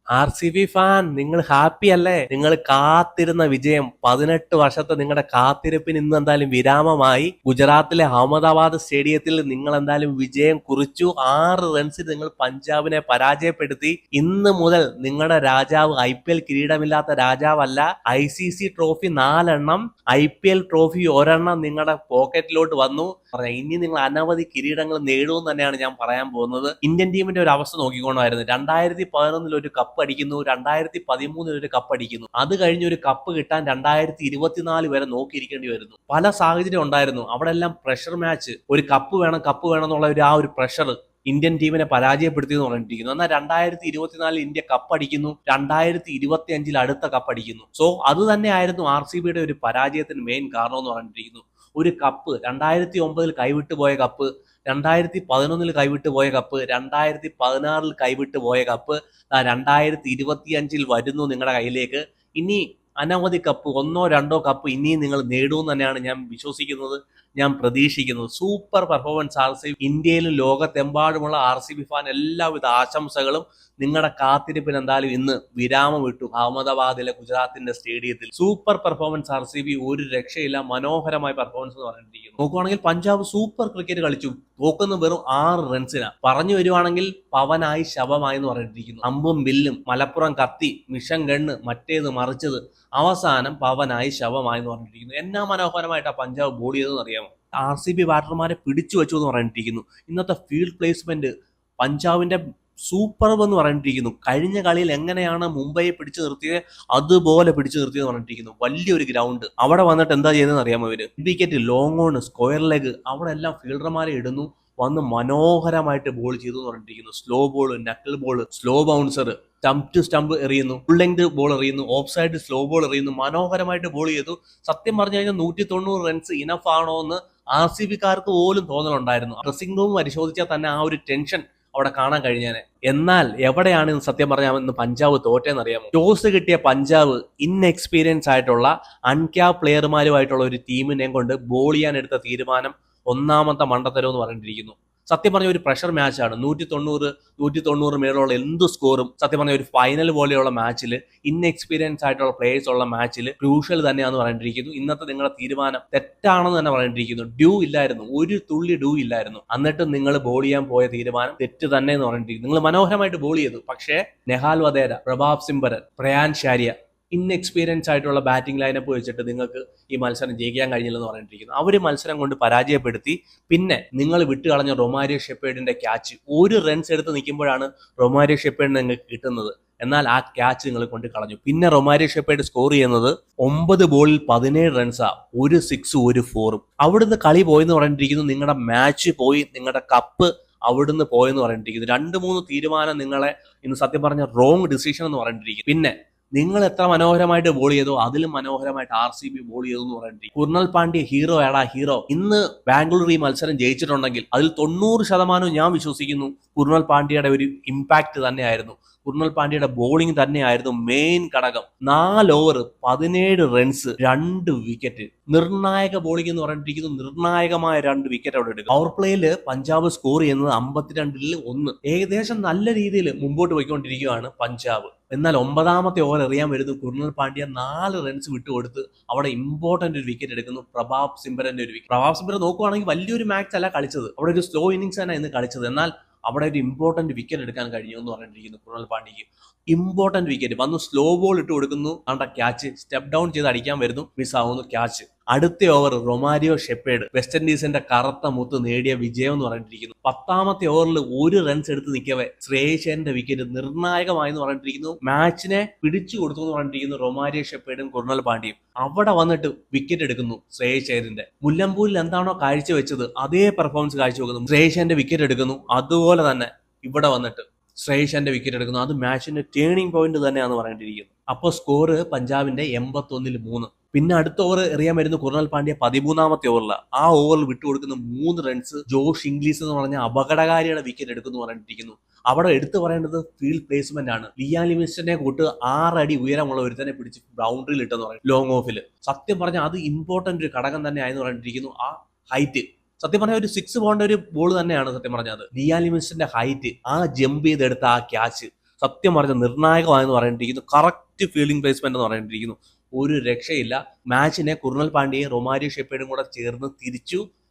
RCB fan, നിങ്ങൾ happy അല്ലേ? നിങ്ങൾ കാത്തിരുന്ന വിജയം, 18 വർഷത്തെ നിങ്ങളുടെ കാത്തിരിപ്പിന് ഇന്ന് എന്തായാലും വിരാമമായി. ഗുജറാത്തിലെ അഹമ്മദാബാദ് സ്റ്റേഡിയത്തിൽ നിങ്ങൾ എന്തായാലും വിജയം കുറിച്ചു. 6 റൺസിന് നിങ്ങൾ പഞ്ചാബിനെ പരാജയപ്പെടുത്തി. ഇന്ന് മുതൽ നിങ്ങളുടെ രാജാവ് IPL കിരീടമില്ലാത്ത രാജാവല്ല. ICC ട്രോഫി 4 എണ്ണം, IPL ട്രോഫി 1 എണ്ണം നിങ്ങളുടെ പോക്കറ്റിലോട്ട് വന്നു. ഇനി നിങ്ങൾ അനവധി കിരീടങ്ങൾ നേടുമെന്ന് തന്നെയാണ് ഞാൻ പറയാൻ പോകുന്നത്. ഇന്ത്യൻ ടീമിന്റെ ഒരു അവസ്ഥ നോക്കിക്കൊണ്ടായിരുന്നു. 2011 ഒരു കപ്പ് അടിക്കുന്നു, 2013 ഒരു കപ്പ് അടിക്കുന്നു. അത് കഴിഞ്ഞ് ഒരു കപ്പ് കിട്ടാൻ 2024 വരെ നോക്കിയിരിക്കേണ്ടി വരുന്നു. പല സാഹചര്യം ഉണ്ടായിരുന്നു. അവിടെ എല്ലാം പ്രഷർ മാച്ച്, ഒരു കപ്പ് വേണം എന്നുള്ള ഒരു പ്രഷർ ഇന്ത്യൻ ടീമിനെ പരാജയപ്പെടുത്തി എന്ന് പറഞ്ഞിരിക്കുന്നു. എന്നാൽ 2024 ഇന്ത്യ കപ്പ് അടിക്കുന്നു, 2025 അടുത്ത കപ്പ് അടിക്കുന്നു. സോ അത് തന്നെയായിരുന്നു RCB ഒരു പരാജയത്തിന് മെയിൻ കാരണം എന്ന് പറഞ്ഞിരിക്കുന്നു. ഒരു കപ്പ് 2009 കൈവിട്ടു പോയ കപ്പ്, 2011 കൈവിട്ടു പോയ കപ്പ്, 2016 കൈവിട്ടു പോയ കപ്പ്, 2025 വരുന്നു നിങ്ങളുടെ കയ്യിലേക്ക്. ഇനി അനവധി കപ്പ്, 1-2 കപ്പ് ഇനിയും നിങ്ങൾ നേടുമെന്ന് തന്നെയാണ് ഞാൻ വിശ്വസിക്കുന്നത്, ഞാൻ പ്രതീക്ഷിക്കുന്നത്. Super performance RCB. ഇന്ത്യയിലും ലോകത്തെമ്പാടുമുള്ള RCB ഫാൻ എല്ലാവിധ ആശംസകളും. നിങ്ങളുടെ കാത്തിരിപ്പിന് എന്തായാലും ഇന്ന് വിരാമം വിട്ടു അഹമ്മദാബാദിലെ ഗുജറാത്തിന്റെ സ്റ്റേഡിയത്തിൽ. സൂപ്പർ പെർഫോമൻസ് RCB, ഒരു രക്ഷയില്ല. മനോഹരമായ പെർഫോമൻസ് എന്ന് പറഞ്ഞിരിക്കുന്നു. നോക്കുവാണെങ്കിൽ പഞ്ചാബ് സൂപ്പർ ക്രിക്കറ്റ് കളിച്ചു, തോക്കുന്ന വെറും 6 റൺസിനാണ്. പറഞ്ഞു വരുവാണെങ്കിൽ പവനായി ശവമായി എന്ന് പറഞ്ഞിരിക്കുന്നു. അമ്പും വില്ലും, മലപ്പുറം കത്തി, മിഷൻ ഗണ്ണ്, മറ്റേത് മറിച്ചത്, അവസാനം പവനായി ശവമായി എന്ന് പറഞ്ഞിരിക്കുന്നു. എന്നാ മനോഹരമായിട്ടാണ് പഞ്ചാബ് ബോൾ ചെയ്തതെന്ന് അറിയാമോ? RCB ബാറ്റർമാരെ പിടിച്ചു വെച്ചു എന്ന് പറഞ്ഞിരിക്കുന്നു. ഇന്നത്തെ ഫീൽഡ് പ്ലേസ്മെന്റ് പഞ്ചാബിന്റെ സൂപ്പർ എന്ന് പറഞ്ഞിരിക്കുന്നു. കഴിഞ്ഞ കളിയിൽ എങ്ങനെയാണ് മുംബൈയെ പിടിച്ചു നിർത്തിയത് അതുപോലെ പിടിച്ചു നിർത്തിയെന്ന് പറഞ്ഞിരിക്കുന്നു. വലിയൊരു ഗ്രൗണ്ട്, അവിടെ വന്നിട്ട് എന്താ ചെയ്യുന്നതെന്ന് അറിയാമോ? ഇവര് wicket, long on, square leg, അവിടെ എല്ലാം ഫീൽഡർമാരെ ഇടുന്നു, വന്ന് മനോഹരമായിട്ട് ബോൾ ചെയ്തു എന്ന് പറഞ്ഞിരിക്കുന്നു. Slow ball, knuckle ball, slow bouncer, stump to stump എറിയുന്നു, ഫുൾ ലെങ്ത് ബോൾ എറിയുന്നു, ഓഫ് സൈഡ് സ്ലോ ബോൾ എറിയുന്നു, മനോഹരമായിട്ട് ബോൾ ചെയ്തു. സത്യം പറഞ്ഞു കഴിഞ്ഞാൽ 190 റൺസ് ഇനഫ് ആണോ എന്ന് RCB-കാർക്ക് പോലും തോന്നലുണ്ടായിരുന്നു. ഡ്രസ്സിംഗ് റൂം പരിശോധിച്ചാൽ തന്നെ ആ ഒരു ടെൻഷൻ അവിടെ കാണാൻ കഴിഞ്ഞേനെ. എന്നാൽ എവിടെയാണ് ഇന്ന് സത്യം പറഞ്ഞാൽ ഇന്ന് പഞ്ചാബ് തോറ്റേന്ന് അറിയാമോ? ടോസ് കിട്ടിയ പഞ്ചാബ് ഇൻഎക്സ്പീരിയൻസ് ആയിട്ടുള്ള അൺക്യാപ് പ്ലെയർമാരുമായിട്ടുള്ള ഒരു ടീമിനെയും കൊണ്ട് ബോൾ ചെയ്യാൻ എടുത്ത തീരുമാനം ഒന്നാമത്തെ മണ്ടത്തരം എന്ന് പറഞ്ഞിരിക്കുന്നു. സത്യം പറഞ്ഞ ഒരു പ്രഷർ മാച്ചാണ്. 190 മേലുള്ള എന്ത് സ്കോറും സത്യം പറഞ്ഞ ഒരു ഫൈനൽ പോലെയുള്ള മാച്ചിൽ, ഇൻഎക്സ്പീരിയൻസ് ആയിട്ടുള്ള പ്ലേയേഴ്സ് ഉള്ള മാച്ചിൽ ക്രൂഷ്യൽ തന്നെയാണെന്ന് പറഞ്ഞിരിക്കുന്നു. ഇന്നത്തെ നിങ്ങളുടെ തീരുമാനം തെറ്റാണെന്ന് തന്നെ പറഞ്ഞിരിക്കുന്നു. ഡ്യൂ ഇല്ലായിരുന്നു, ഒരു തുള്ളി ഡ്യൂ ഇല്ലായിരുന്നു. എന്നിട്ടും നിങ്ങൾ ബോൾ ചെയ്യാൻ പോയ തീരുമാനം തെറ്റ് തന്നെ എന്ന് പറഞ്ഞിരിക്കുന്നു. നിങ്ങൾ മനോഹരമായിട്ട് ബോൾ ചെയ്തു, പക്ഷേ നെഹാൽ വധേര, പ്രഭാബ് സിംബരൻ, പ്രയാൻ ഷാരിയ, ഇൻഎക്സ്പീരിയൻസ് ആയിട്ടുള്ള ബാറ്റിംഗ് ലൈനപ്പ് വെച്ചിട്ട് നിങ്ങൾക്ക് ഈ മത്സരം ജയിക്കാൻ കഴിഞ്ഞില്ലെന്ന് പറഞ്ഞിരിക്കുന്നു. അവർ മത്സരം കൊണ്ട് പരാജയപ്പെടുത്തി. പിന്നെ നിങ്ങൾ വിട്ടുകളഞ്ഞ റൊമാരിയോ ഷെപ്പേർഡിന്റെ ക്യാച്ച്, ഒരു റൺസ് എടുത്ത് നിൽക്കുമ്പോഴാണ് റൊമാരിയോ ഷെപ്പേർഡിന് നിങ്ങൾക്ക് കിട്ടുന്നത്. എന്നാൽ ആ ക്യാച്ച് നിങ്ങൾ കൊണ്ട് കളഞ്ഞു. പിന്നെ റൊമാരിയോ ഷെപ്പേർഡ് സ്കോർ ചെയ്യുന്നത് 9 ബോളിൽ 17 റൺസാ, ഒരു 6 ഒരു 4. അവിടുന്ന് കളി പോയെന്ന് പറഞ്ഞിരിക്കുന്നു. നിങ്ങളുടെ മാച്ച് പോയി, നിങ്ങളുടെ കപ്പ് അവിടുന്ന് പോയെന്ന് പറഞ്ഞിരിക്കുന്നു. 2-3 തീരുമാനം നിങ്ങളെ ഇന്ന് സത്യം പറഞ്ഞ റോങ് ഡിസിഷൻ എന്ന് പറഞ്ഞിരിക്കുന്നു. പിന്നെ നിങ്ങൾ എത്ര മനോഹരമായിട്ട് ബോൾ ചെയ്തോ അതിലും മനോഹരമായിട്ട് RCB ബോൾ ചെയ്തു എന്ന് പറഞ്ഞിട്ട് കുർണൽ പാണ്ഡ്യ ഹീറോ ആടാ ഹീറോ. ഇന്ന് ബാംഗ്ലൂർ ഈ മത്സരം ജയിച്ചിട്ടുണ്ടെങ്കിൽ അതിൽ 90% ഞാൻ വിശ്വസിക്കുന്നു കുർണൽ പാണ്ഡ്യയുടെ ഒരു ഇമ്പാക്ട് തന്നെയായിരുന്നു. കുർണൽ പാണ്ഡ്യയുടെ ബോളിംഗ് തന്നെയായിരുന്നു മെയിൻ ഘടകം. 4 ഓവർ 17 റൺസ്, 2 വിക്കറ്റ്. നിർണായക ബോളിംഗ് എന്ന് പറഞ്ഞിരിക്കുന്നു. നിർണായകമായ 2 വിക്കറ്റ് അവിടെ എടുക്കും. പവർ പ്ലേയിൽ പഞ്ചാബ് സ്കോർ ചെയ്യുന്നത് 52-ൽ 1. ഏകദേശം നല്ല രീതിയിൽ മുമ്പോട്ട് പോയിക്കൊണ്ടിരിക്കുകയാണ് പഞ്ചാബ്. എന്നാൽ 9ാമത്തെ ഓവർ എറിയാൻ വരുന്നു കുർണൽ പാണ്ഡ്യ 4 റൺസ് വിട്ടുകൊടുത്ത് അവിടെ ഇമ്പോർട്ടന്റ് ഒരു വിക്കറ്റ് എടുക്കുന്നു. പ്രഭാബ് സിംബരന്റെ ഒരു വിക്കറ്റ്. പ്രഭാബ് സിംബരൻ നോക്കുവാണെങ്കിൽ വലിയൊരു മാച്ച് അല്ല കളിച്ചത്, അവിടെ ഒരു സ്ലോ ഇന്നിങ്സ് ആണ് ഇന്ന് കളിച്ചത്. എന്നാൽ അവിടെ ഒരു ഇമ്പോർട്ടന്റ് വിക്കറ്റ് എടുക്കാൻ കഴിഞ്ഞു എന്ന് പറഞ്ഞിരിക്കുന്നു കുർണൽ പാണ്ഡ്യക്ക്. ഇമ്പോർട്ടന്റ് വിക്കറ്റ് വന്നു, സ്ലോ ബോൾ ഇട്ട് കൊടുക്കുന്നു, ആണ്ട ക്യാച്ച്, സ്റ്റെപ്പ് ഡൗൺ ചെയ്ത് അടിക്കാൻ വരുന്നു, മിസ് ആവുന്നു ക്യാച്ച്. അടുത്ത ഓവർ റൊമാരിയോ ഷെപ്പേർഡ്, വെസ്റ്റ് ഇൻഡീസിന്റെ കറുത്ത മുത്ത് നേടിയ വിജയം എന്ന് പറഞ്ഞിരിക്കുന്നു. 10ാമത്തെ ഓവറിൽ 1 റൺസ് എടുത്ത് നിൽക്കവേ ശ്രേയസേന്റെ വിക്കറ്റ് നിർണായകമായി എന്ന് പറഞ്ഞിരിക്കുന്നു. മാച്ചിനെ പിടിച്ചു കൊടുത്തു എന്ന് പറഞ്ഞിരിക്കുന്നു റൊമാരിയോ ഷെപ്പേർഡും കുർണൽ പാണ്ഡ്യയും. അവിടെ വന്നിട്ട് വിക്കറ്റ് എടുക്കുന്നു ശ്രേയസേന്റെ. മുല്ലമ്പൂരിൽ എന്താണോ കാഴ്ചവെച്ചത് അതേ പെർഫോമൻസ് കാഴ്ചവെക്കുന്നു. ശ്രേയസേന്റെ വിക്കറ്റ് എടുക്കുന്നു, അതുപോലെ തന്നെ ഇവിടെ വന്നിട്ട് ശ്രേയസേന്റെ വിക്കറ്റ് എടുക്കുന്നു. അത് മാച്ചിന്റെ ടേണിംഗ് പോയിന്റ് തന്നെയാണെന്ന് പറഞ്ഞിരിക്കുന്നു. അപ്പോൾ സ്കോർ പഞ്ചാബിന്റെ 81-ൽ 3. പിന്നെ അടുത്ത ഓവർ എറിയാൻ വരുന്ന കുർണൽ പാണ്ഡ്യ 13ാമത്തെ ഓവറിലാണ്. ആ ഓവറിൽ വിട്ടുകൊടുക്കുന്ന 3 റൺസ് ജോഷ് ഇംഗ്ലീഷ് എന്ന് പറഞ്ഞ അപകടകാരിയുടെ വിക്കറ്റ് എടുക്കുന്നു പറഞ്ഞിരിക്കുന്നു. അവിടെ എടുത്തു പറയേണ്ടത് ഫീൽഡ് പ്ലേസ്മെന്റ് ആണ്. ലിയാൻ ലിവിങ്സ്റ്റനെ കൂട്ട് 6 അടി ഉയരമുള്ള ഒരുത്തനെ പിടിച്ച് ബൗണ്ടറിയിൽ ഇട്ടെന്ന് പറയും ലോങ് ഓഫിൽ. സത്യം പറഞ്ഞാൽ അത് ഇമ്പോർട്ടന്റ് ഒരു ഘടകം തന്നെ ആയെന്ന് പറഞ്ഞിരിക്കുന്നു. ആ ഹൈറ്റ് സത്യം പറഞ്ഞാൽ ഒരു 6 പോകേണ്ട ഒരു ബോൾ തന്നെയാണ് സത്യം പറഞ്ഞത്. ലിയാൻ ലിവിങ്സ്റ്റന്റെ ഹൈറ്റ്, ആ ജമ്പ് ചെയ്തെടുത്ത ആ ക്യാച്ച്, സത്യം പറഞ്ഞ നിർണായകമായെന്ന് പറയേണ്ടിയിരിക്കുന്നു. കറക്റ്റ് ഫീൽഡിംഗ് പ്ലേസ്മെന്റ് എന്ന് പറയേണ്ടിയിരിക്കുന്നു. ഒരു രക്ഷയില്ല. മാച്ചിനെ കുർണൽ പാണ്ഡ്യയും റൊമാരിയോ ഷെപ്പേർഡും കൂടെ ചേർന്ന് തിരിച്ചു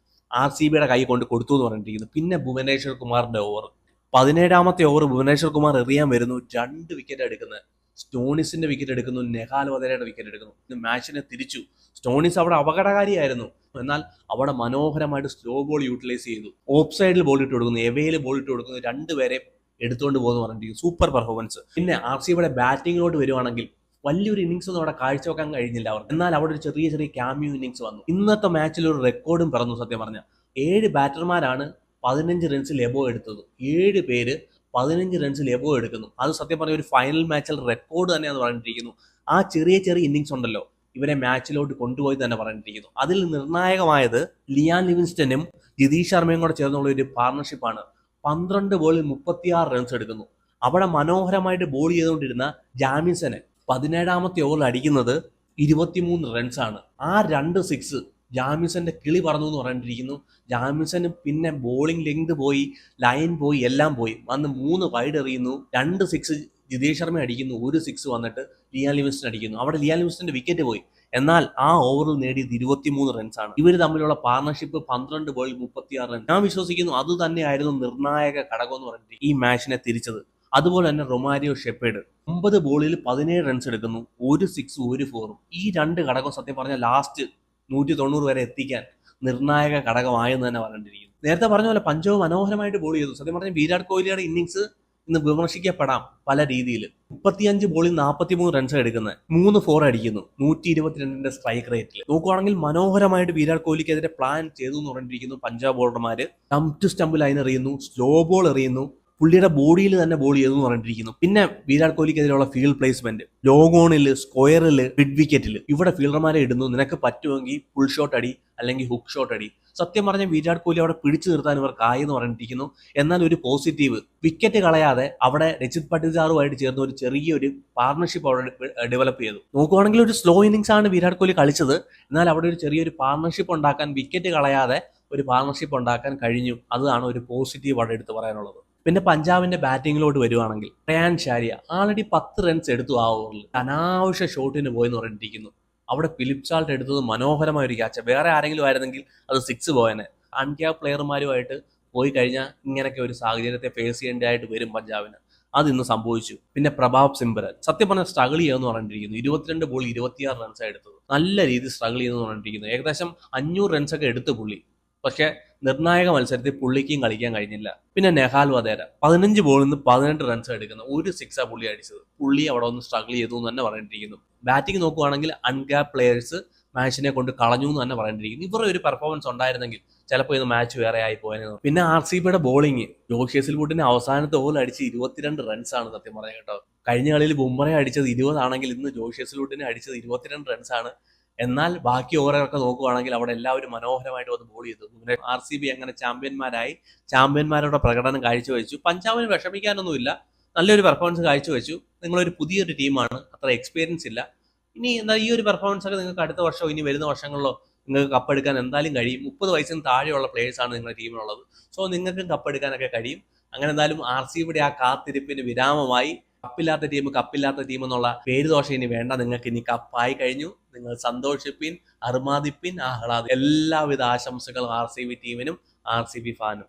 RCBയുടെ കൈ കൊണ്ട് കൊടുത്തു എന്ന് പറഞ്ഞിരിക്കുന്നു. പിന്നെ ഭുവനേശ്വർ കുമാറിന്റെ ഓവർ, 17ാമത്തെ ഓവർ ഭുവനേശ്വർ കുമാർ എറിയാൻ വരുന്നു, 2 വിക്കറ്റ് എടുക്കുന്നത്. സ്റ്റോണിസിന്റെ വിക്കറ്റ് എടുക്കുന്നു, നെഹാൽ വധേരയുടെ വിക്കറ്റ് എടുക്കുന്നു. ഇന്ന് മാച്ചിനെ തിരിച്ചു. സ്റ്റോണിസ് അവിടെ അപകടകാരിയായിരുന്നു, എന്നാൽ അവിടെ മനോഹരമായിട്ട് സ്ലോ ബോൾ യൂട്ടിലൈസ് ചെയ്തു. ഓഫ് സൈഡിൽ ബോൾ ഇട്ട് കൊടുക്കുന്നു, എവയിൽ ബോൾ ഇട്ട് കൊടുക്കുന്നു, 2 പേരെ എടുത്തുകൊണ്ട് പോകുന്നു പറഞ്ഞിരിക്കും. Super performance. പിന്നെ RCBയുടെ ബാറ്റിങ്ങിലോട്ട് വരുവാണെങ്കിൽ വലിയൊരു ഇന്നിങ്സ് ഒന്നും അവിടെ കാഴ്ചവെക്കാൻ കഴിഞ്ഞില്ല അവർ. എന്നാൽ അവിടെ ഒരു ചെറിയ ചെറിയ ക്യാമിയോ ഇന്നിങ്സ് വന്നു. ഇന്നത്തെ മാച്ചിൽ ഒരു റെക്കോർഡും പിറന്നു. സത്യം പറഞ്ഞ 7 ബാറ്റർമാരാണ് 15 റൺസിൽ എബോ എടുത്തത്. 7 പേര് 15 റൺസിൽ എബോ എടുക്കുന്നു. അത് സത്യം പറഞ്ഞ ഒരു ഫൈനൽ മാച്ചിൽ റെക്കോർഡ് തന്നെയാന്ന് പറഞ്ഞിരിക്കുന്നു. ആ ചെറിയ ചെറിയ ഇന്നിങ്സ് ഉണ്ടല്ലോ, ഇവരെ മാച്ചിലോട്ട് കൊണ്ടുപോയി തന്നെ പറഞ്ഞിരിക്കുന്നു. അതിൽ നിർണായകമായത് ലിയാൻ ലിവിങ്സ്റ്റനും ജിതീഷ് ശർമ്മയും കൂടെ ചേർന്നുള്ള ഒരു പാർട്ണർഷിപ്പാണ്. 12 ബോളിൽ 36 റൺസ് എടുക്കുന്നു. അവിടെ മനോഹരമായിട്ട് ബോൾ ചെയ്തുകൊണ്ടിരുന്ന ജാമിസനെ 17ാമത്തെ ഓവറിൽ അടിക്കുന്നത് 23 റൺസാണ്. ആ 2 സിക്സ് ജാമിസന്റെ കിളി പറന്നു എന്ന് പറഞ്ഞിരിക്കുന്നു. ജാമിസന് പിന്നെ ബോളിംഗ് ലെങ്ത് പോയി, ലൈൻ പോയി, എല്ലാം പോയി. വന്ന് 3 വൈഡ് എറിയുന്നു, 2 സിക്സ് ജിതേഷ് ശർമ്മ അടിക്കുന്നു, 1 സിക്സ് വന്നിട്ട് ലിയാൻ ലിവിങ്സ്റ്റൺ അടിക്കുന്നു. അവിടെ ലിയാൻ ലിവിങ്സ്റ്റന്റെ വിക്കറ്റ് പോയി. എന്നാൽ ആ ഓവറിൽ നേടിയത് 23 റൺസാണ്. ഇവർ തമ്മിലുള്ള പാർട്ണർഷിപ്പ് 12 ബോളിൽ 36 റൺ. ഞാൻ വിശ്വസിക്കുന്നു അത് തന്നെയായിരുന്നു നിർണായക ഘടകം എന്ന് പറഞ്ഞിട്ട് ഈ മാച്ചിനെ തിരിച്ചത്. അതുപോലെ തന്നെ റൊമാരിയോ ഷെപ്പേർഡ് 9 ബോളിൽ 17 റൺസ് എടുക്കുന്നു, 1 സിക്സ് 1 ഫോറും. ഈ 2 ഘടകം സത്യം പറഞ്ഞാൽ ലാസ്റ്റ് 190 വരെ എത്തിക്കാൻ നിർണായക ഘടകമായെന്ന് തന്നെ പറഞ്ഞിരിക്കുന്നു. നേരത്തെ പറഞ്ഞ പോലെ പഞ്ചാബ് മനോഹരമായിട്ട് ബോൾ ചെയ്തു. സത്യം പറഞ്ഞാൽ വിരാട് കോഹ്ലിയുടെ ഇന്നിങ്സ് ഇന്ന് വിമർശിക്കപ്പെടാം പല രീതിയിൽ. 35 ബോളിൽ 43 റൺസ് എടുക്കുന്നത്, 3 ഫോർ അടിക്കുന്നു, 122 സ്ട്രൈക്ക് റേറ്റിൽ. നോക്കുവാണെങ്കിൽ മനോഹരമായിട്ട് വിരാട് കോഹ്ലിക്കെതിരെ പ്ലാൻ ചെയ്തു എന്ന് പറഞ്ഞിരിക്കുന്നു പഞ്ചാബ് ബോളർമാര്. സ്റ്റംപ് ടു സ്റ്റംപ് ലൈൻ എറിയുന്നു, സ്ലോ ബോൾ എറിയുന്നു, പുള്ളിയുടെ ബോഡിയിൽ തന്നെ ബോൾ ചെയ്തു എന്ന് പറഞ്ഞിരിക്കുന്നു. പിന്നെ വിരാട് കോഹ്ലിക്കെതിരെയുള്ള ഫീൽഡ് പ്ലേസ്മെന്റ്, ലോങ് ഓണിൽ, സ്ക്വയറിൽ, മിഡ് വിക്കറ്റിൽ ഇവിടെ ഫീൽഡർമാരെ ഇടുന്നു. നിനക്ക് പറ്റുമെങ്കിൽ ഫുൾ ഷോട്ട് അടി, അല്ലെങ്കിൽ ഹുക്ക് ഷോട്ട് അടി. സത്യം പറഞ്ഞ വിരാട് കോഹ്ലി അവിടെ പിടിച്ചു നിർത്താൻ ഇവർക്കായി എന്ന് പറഞ്ഞിരിക്കുന്നു. എന്നാൽ ഒരു പോസിറ്റീവ്, വിക്കറ്റ് കളയാതെ അവിടെ രജിത് പട്ടിദാറുമായിട്ട് ചേർന്ന് ഒരു ചെറിയൊരു പാർട്ണർഷിപ്പ് അവിടെ ഡെവലപ്പ് ചെയ്തു. നോക്കുവാണെങ്കിൽ ഒരു സ്ലോ ഇന്നിങ്സ് ആണ് വിരാട് കോഹ്ലി കളിച്ചത്, എന്നാൽ അവിടെ ഒരു ചെറിയൊരു പാർട്ണർഷിപ്പ് ഉണ്ടാക്കാൻ, വിക്കറ്റ് കളയാതെ ഒരു പാർട്ണർഷിപ്പ് ഉണ്ടാക്കാൻ കഴിഞ്ഞു. അതാണ് ഒരു പോസിറ്റീവ് അവിടെ എടുത്ത് പറയാനുള്ളത്. പിന്നെ പഞ്ചാബിന്റെ ബാറ്റിങ്ങിലോട്ട് വരുവാണെങ്കിൽ റയാൻ ഷാരിയ ആൾറെഡി 10 റൺസ് എടുത്തു ആ ഓവറിൽ. അനാവശ്യ ഷോട്ടിന് പോയെന്ന് പറഞ്ഞിരിക്കുന്നു. അവിടെ ഫിലിപ്പ് ചാൾട്ട് എടുത്തത് മനോഹരമായ ഒരു ക്യാച്ച്. വേറെ ആരെങ്കിലും ആയിരുന്നെങ്കിൽ അത് 6 പോയനെ. അൺക്യാപ്പ് പ്ലെയർമാരുമായിട്ട് പോയി കഴിഞ്ഞാൽ ഇങ്ങനെയൊക്കെ ഒരു സാഹചര്യത്തെ ഫേസ് ചെയ്യേണ്ടതായിട്ട് വരും പഞ്ചാബിന്. അത് ഇന്ന് സംഭവിച്ചു. പിന്നെ പ്രഭാവ് സിംബ്രൻ സത്യം പറഞ്ഞാൽ സ്ട്രഗിൾ ചെയ്യുമെന്ന് പറഞ്ഞിരിക്കുന്നു. 22 ബോൾ 26 റൺസാണ് എടുത്തത്. നല്ല രീതിയിൽ സ്ട്രഗിൾ ചെയ്യുമെന്ന് പറഞ്ഞിരിക്കുന്നു. ഏകദേശം 500 റൺസൊക്കെ എടുത്ത് പുള്ളി. പക്ഷെ നിർണായക മത്സരത്തിൽ പുള്ളിക്കും കളിക്കാൻ കഴിഞ്ഞില്ല. പിന്നെ നെഹാൽ വധേര 15 ബോളിൽ നിന്ന് 18 റൺസ് എടുക്കുന്നു, 1 സിക്സാ പുള്ളി അടിച്ചത്. പുള്ളി അവിടെ ഒന്ന് സ്ട്രഗിൾ ചെയ്തു എന്ന് തന്നെ പറഞ്ഞിരിക്കുന്നു. ബാറ്റിംഗ് നോക്കുവാണെങ്കിൽ അൺക്യാപ്പ് പ്ലെയേഴ്സ് മാച്ചിനെ കൊണ്ട് കളഞ്ഞു എന്ന് തന്നെ പറഞ്ഞിരിക്കുന്നു. ഇവരുടെ ഒരു പെർഫോമൻസ് ഉണ്ടായിരുന്നെങ്കിൽ ചിലപ്പോൾ ഇത് മാച്ച് വേറെ ആയി പോയെന്ന്. പിന്നെ RCBയുടെ ബോളിംഗ്, ജോഷ് ഹേസൽവുഡിന്റെ അവസാനത്തെ ഓവർ അടിച്ച് 22 റൺസാണ് സത്യം പറയാം കേട്ടോ. കഴിഞ്ഞ കളിയിൽ ബുംറയെ അടിച്ചത് 20 ആണെങ്കിൽ ഇന്ന് ജോഷ് ഹേസൽവുഡിനെ അടിച്ചത് 22 റൺസാണ്. എന്നാൽ ബാക്കി ഓവറൊക്കെ നോക്കുവാണെങ്കിൽ അവിടെ എല്ലാവരും മനോഹരമായിട്ട് വന്ന് ബോൾ ചെയ്തു. പിന്നെ RCB അങ്ങനെ ചാമ്പ്യന്മാരായി, ചാമ്പ്യന്മാരുടെ പ്രകടനം കാഴ്ചവെച്ചു. പഞ്ചാബിന് വിഷമിക്കാനൊന്നുമില്ല, നല്ലൊരു പെർഫോമൻസ് കാഴ്ചവെച്ചു. നിങ്ങളൊരു പുതിയൊരു ടീമാണ്, അത്ര എക്സ്പീരിയൻസ് ഇല്ല. ഇനി എന്താ ഈ ഒരു പെർഫോമൻസ് ഒക്കെ നിങ്ങൾക്ക് അടുത്ത വർഷമോ ഇനി വരുന്ന വർഷങ്ങളിലോ നിങ്ങൾക്ക് കപ്പെടുക്കാൻ എന്തായാലും കഴിയും. 30 വയസ്സിന് താഴെയുള്ള പ്ലേയേഴ്സാണ് നിങ്ങളുടെ ടീമിലുള്ളത്. സോ നിങ്ങൾക്ക് കപ്പെടുക്കാനൊക്കെ കഴിയും. അങ്ങനെ എന്തായാലും RCBയുടെ ആ കാത്തിരിപ്പിന് വിരാമമായി. കപ്പില്ലാത്ത ടീം എന്നുള്ള പേര് ദോഷം ഇനി വേണ്ട. നിങ്ങൾക്ക് ഇനി കപ്പായി കഴിഞ്ഞു. നിങ്ങൾ സന്തോഷിപ്പിൻ, അർമാദിപ്പിൻ, ആഹ്ലാദ. എല്ലാവിധ ആശംസകളും RCB ടീമിനും RCB ഫാനും.